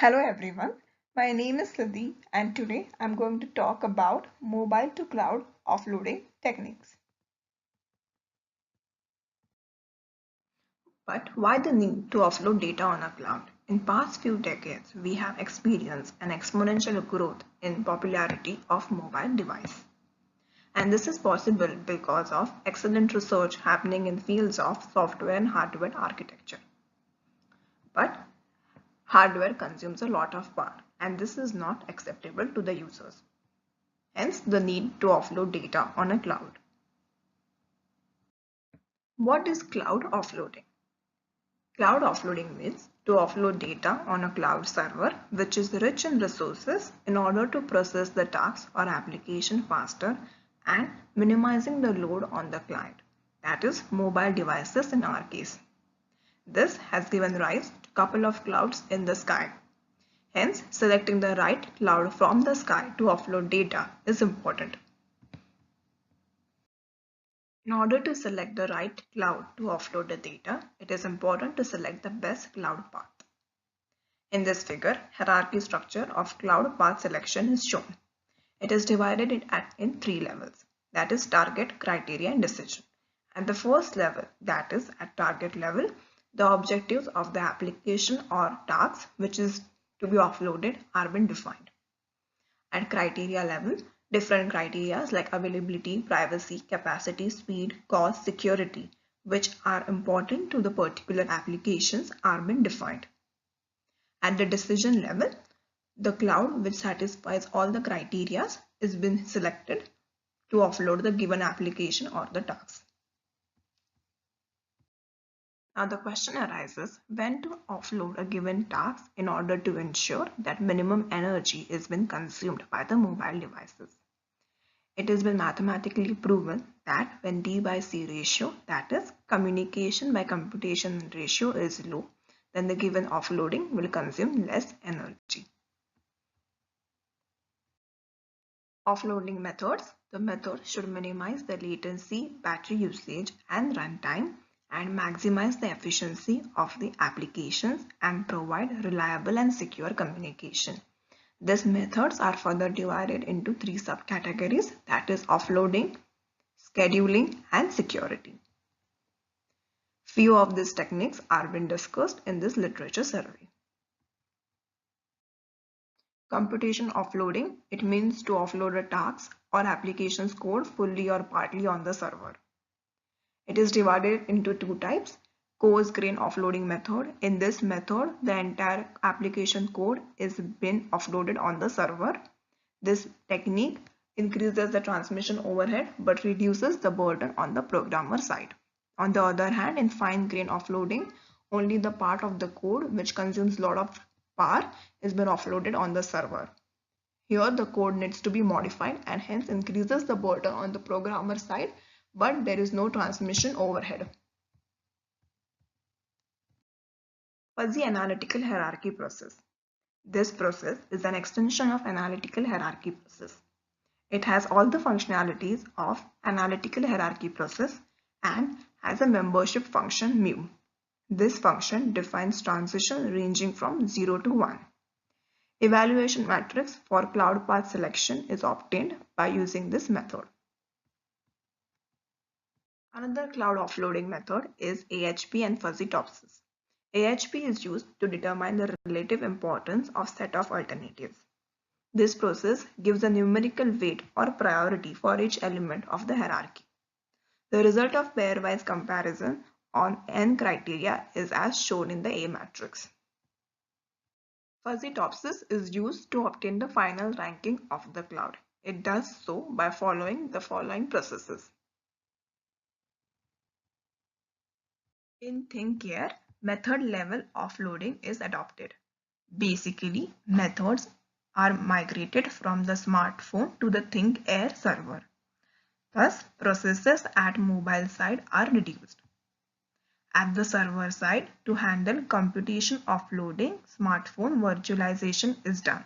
Hello everyone, my name is Siddhi and today I'm going to talk about mobile to cloud offloading techniques. But why the need to offload data on a cloud? In past few decades, we have experienced an exponential growth in popularity of mobile device. And this is possible because of excellent research happening in fields of software and hardware architecture. But hardware consumes a lot of power and this is not acceptable to the users. Hence the need to offload data on a cloud. What is cloud offloading? Cloud offloading means to offload data on a cloud server which is rich in resources in order to process the tasks or application faster and minimizing the load on the client, that is mobile devices in our case. This has given rise to a couple of clouds in the sky. Hence, selecting the right cloud from the sky to offload data is important. In order to select the right cloud to offload the data, it is important to select the best cloud path. In this figure, hierarchy structure of cloud path selection is shown. It is divided in three levels, that is target, criteria and decision. At the first level, that is at target level, the objectives of the application or task which is to be offloaded are been defined. At criteria level, different criteria like availability, privacy, capacity, speed, cost, security, which are important to the particular applications are been defined. At the decision level, the cloud which satisfies all the criteria is been selected to offload the given application or the task. Now the question arises when to offload a given task in order to ensure that minimum energy is being consumed by the mobile devices. It has been mathematically proven that when D by C ratio, that is communication by computation ratio, is low, then the given offloading will consume less energy. Offloading methods. The method should minimize the latency, battery usage and runtime and maximize the efficiency of the applications and provide reliable and secure communication. These methods are further divided into three subcategories, that is offloading, scheduling and security. Few of these techniques are being discussed in this literature survey. Computation offloading, it means to offload a task or application's code fully or partly on the server. It is divided into two types. Coarse grain offloading method. In this method, the entire application code is been offloaded on the server. This technique increases the transmission overhead but reduces the burden on the programmer side. On the other hand, in fine grain offloading, only the part of the code which consumes a lot of power is been offloaded on the server. Here the code needs to be modified and hence increases the burden on the programmer side, but there is no transmission overhead. Fuzzy analytical hierarchy process. This process is an extension of analytical hierarchy process. It has all the functionalities of analytical hierarchy process and has a membership function mu. This function defines transition ranging from 0 to 1. Evaluation matrix for cloud path selection is obtained by using this method. Another cloud offloading method is AHP and fuzzy topses. AHP is used to determine the relative importance of set of alternatives. This process gives a numerical weight or priority for each element of the hierarchy. The result of pairwise comparison on n criteria is as shown in the A matrix. Fuzzy topses is used to obtain the final ranking of the cloud. It does so by following the following processes. In ThinkAir, method level offloading is adopted. Basically, methods are migrated from the smartphone to the ThinkAir server. Thus, processes at mobile side are reduced. At the server side, to handle computation offloading, smartphone virtualization is done.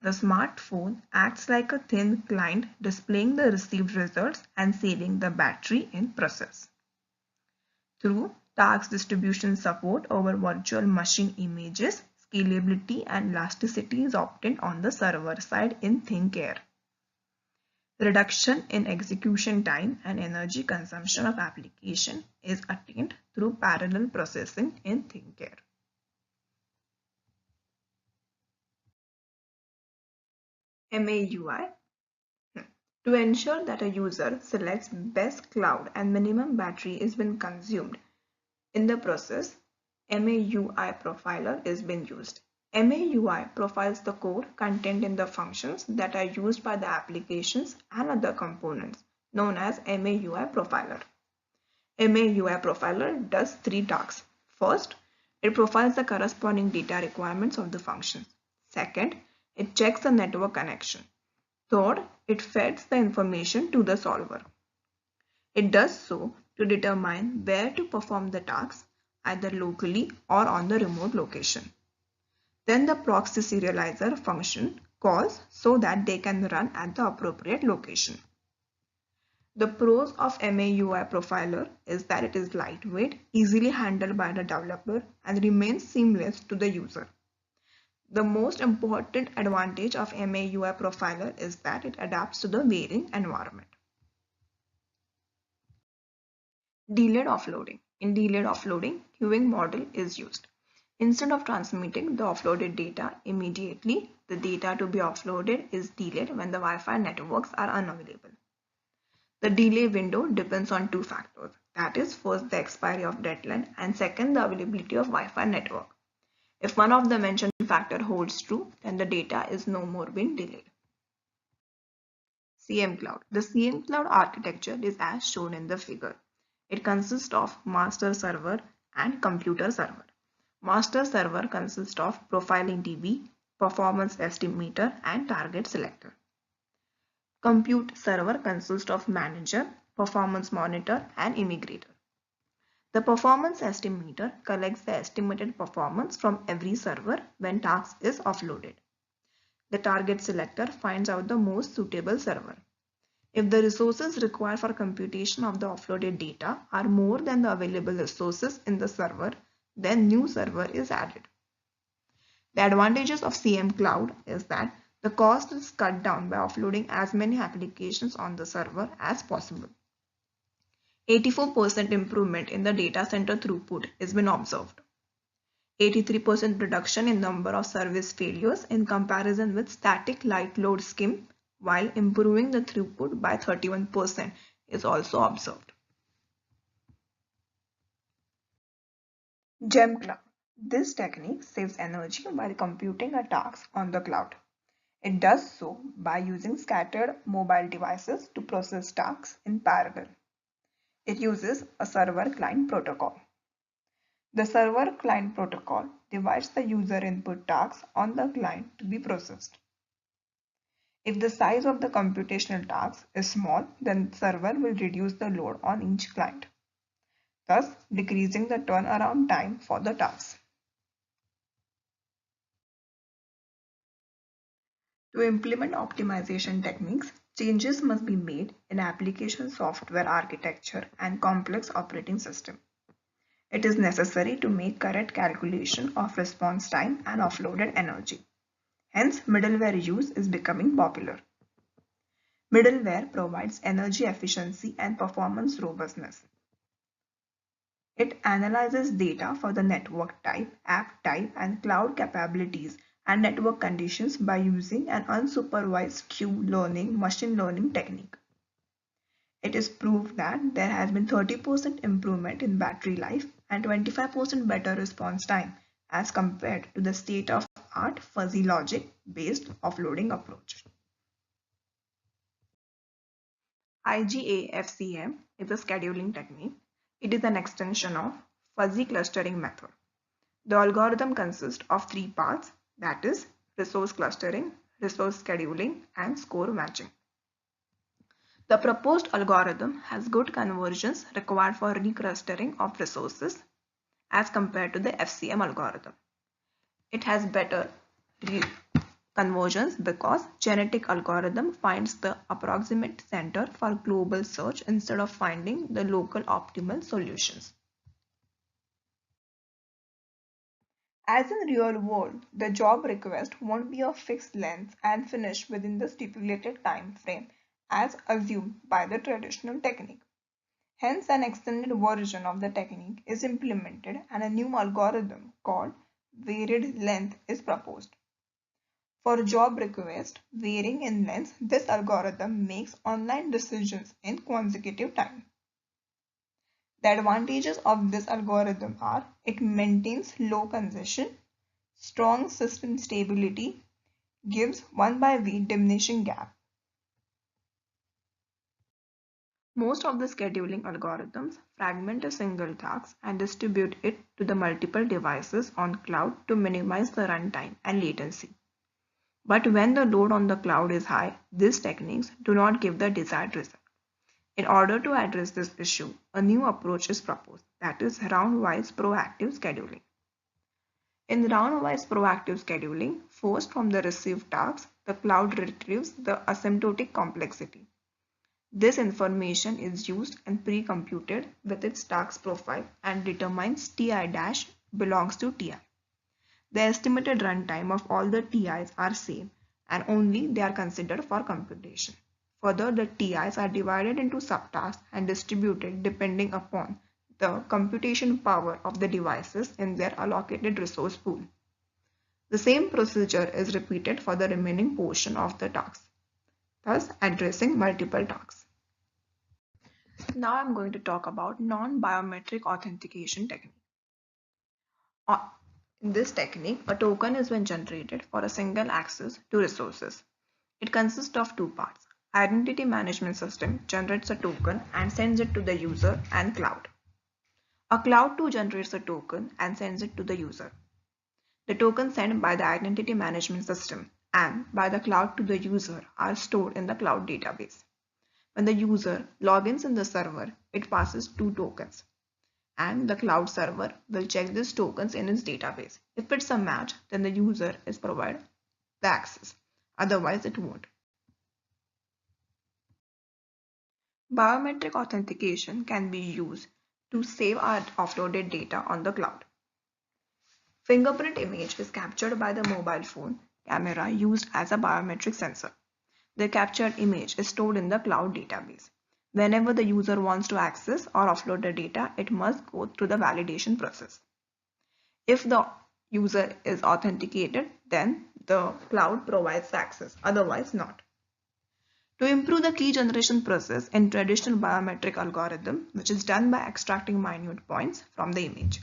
The smartphone acts like a thin client displaying the received results and saving the battery in process. Through task distribution support over virtual machine images, Scalability and elasticity is obtained on the server side in ThinkAir. Reduction in execution time and energy consumption of application is attained through parallel processing in ThinkAir. MAUI. To ensure that a user selects best cloud and minimum battery is being consumed in the process, MAUI profiler is being used. MAUI profiles the code contained in the functions that are used by the applications and other components, known as MAUI profiler. MAUI profiler does three tasks. First, it profiles the corresponding data requirements of the functions. Second, it checks the network connection. Third, it feeds the information to the solver. It does so to determine where to perform the tasks, either locally or on the remote location. Then the proxy serializer function calls so that they can run at the appropriate location. The pros of MAUI profiler is that it is lightweight, easily handled by the developer, and remains seamless to the user. The most important advantage of MAUI profiler is that it adapts to the varying environment. Delayed offloading. In delayed offloading, queuing model is used. Instead of transmitting the offloaded data immediately, the data to be offloaded is delayed when the Wi-Fi networks are unavailable. The delay window depends on two factors. That is, first, the expiry of deadline, and second, the availability of Wi-Fi network. If one of the mentioned factor holds true, then the data is no more being delayed. CM Cloud. The CM Cloud architecture is as shown in the figure. It consists of master server and computer server. Master server consists of profiling DB, performance estimator, and target selector. Compute server consists of manager, performance monitor, and integrator. The performance estimator collects the estimated performance from every server when task is offloaded. The target selector finds out the most suitable server. If the resources required for computation of the offloaded data are more than the available resources in the server, then new server is added. The advantages of CM Cloud is that the cost is cut down by offloading as many applications on the server as possible. 84% improvement in the data center throughput has been observed. 83% reduction in number of service failures in comparison with static light load scheme, while improving the throughput by 31% is also observed. Gem Cloud. This technique saves energy while computing a task on the cloud. It does so by using scattered mobile devices to process tasks in parallel. It uses a server-client protocol. The server-client protocol divides the user input tasks on the client to be processed. If the size of the computational task is small, then the server will reduce the load on each client, thus decreasing the turnaround time for the task. To implement optimization techniques, changes must be made in application software architecture and complex operating system. It is necessary to make correct calculation of response time and offloaded energy. Hence, middleware use is becoming popular. Middleware provides energy efficiency and performance robustness. It analyzes data for the network type, app type, and cloud capabilities and network conditions by using an unsupervised machine learning technique. It is proved that there has been 30% improvement in battery life and 25% better response time as compared to the state-of-art fuzzy logic-based offloading approach. IGA-FCM is a scheduling technique. It is an extension of fuzzy clustering method. The algorithm consists of three parts, that is, resource clustering, resource scheduling, and score matching. The proposed algorithm has good conversions required for reclustering of resources as compared to the FCM algorithm. It has better conversions because genetic algorithm finds the approximate center for global search instead of finding the local optimal solutions. As in real world, the job request won't be of fixed length and finish within the stipulated time frame as assumed by the traditional technique. Hence, an extended version of the technique is implemented and a new algorithm called varied length is proposed. For job request varying in length, this algorithm makes online decisions in consecutive time. The advantages of this algorithm are it maintains low congestion, strong system stability, gives 1 by V diminishing gap. Most of the scheduling algorithms fragment a single task and distribute it to the multiple devices on cloud to minimize the runtime and latency. But when the load on the cloud is high, these techniques do not give the desired result. In order to address this issue, a new approach is proposed, that is round-wise proactive scheduling. In round-wise proactive scheduling, first from the received tasks, the cloud retrieves the asymptotic complexity. This information is used and pre-computed with its task profile and determines Ti dash belongs to Ti. The estimated runtime of all the Ti's are same and only they are considered for computation. Further, the Ti's are divided into subtasks and distributed depending upon the computation power of the devices in their allocated resource pool. The same procedure is repeated for the remaining portion of the task, thus addressing multiple tasks. Now I'm going to talk about non-biometric authentication technique. In this technique, a token is when generated for a single access to resources. It consists of two parts. Identity management system generates a token and sends it to the user and cloud. A cloud too generates a token and sends it to the user. The tokens sent by the identity management system and by the cloud to the user are stored in the cloud database. When the user logins in the server, it passes two tokens and the cloud server will check these tokens in its database. If it's a match, then the user is provided the access. Otherwise, it won't. Biometric authentication can be used to save our offloaded data on the cloud. Fingerprint image is captured by the mobile phone camera used as a biometric sensor. The captured image is stored in the cloud database. Whenever the user wants to access or offload the data, it must go through the validation process. If the user is authenticated, then the cloud provides access, otherwise not. To improve the key generation process in traditional biometric algorithm, which is done by extracting minute points from the image,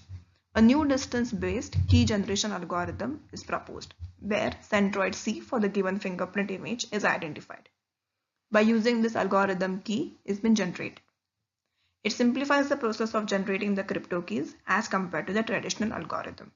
a new distance-based key generation algorithm is proposed, where centroid C for the given fingerprint image is identified. By using this algorithm, key is been generated. It simplifies the process of generating the crypto keys as compared to the traditional algorithm.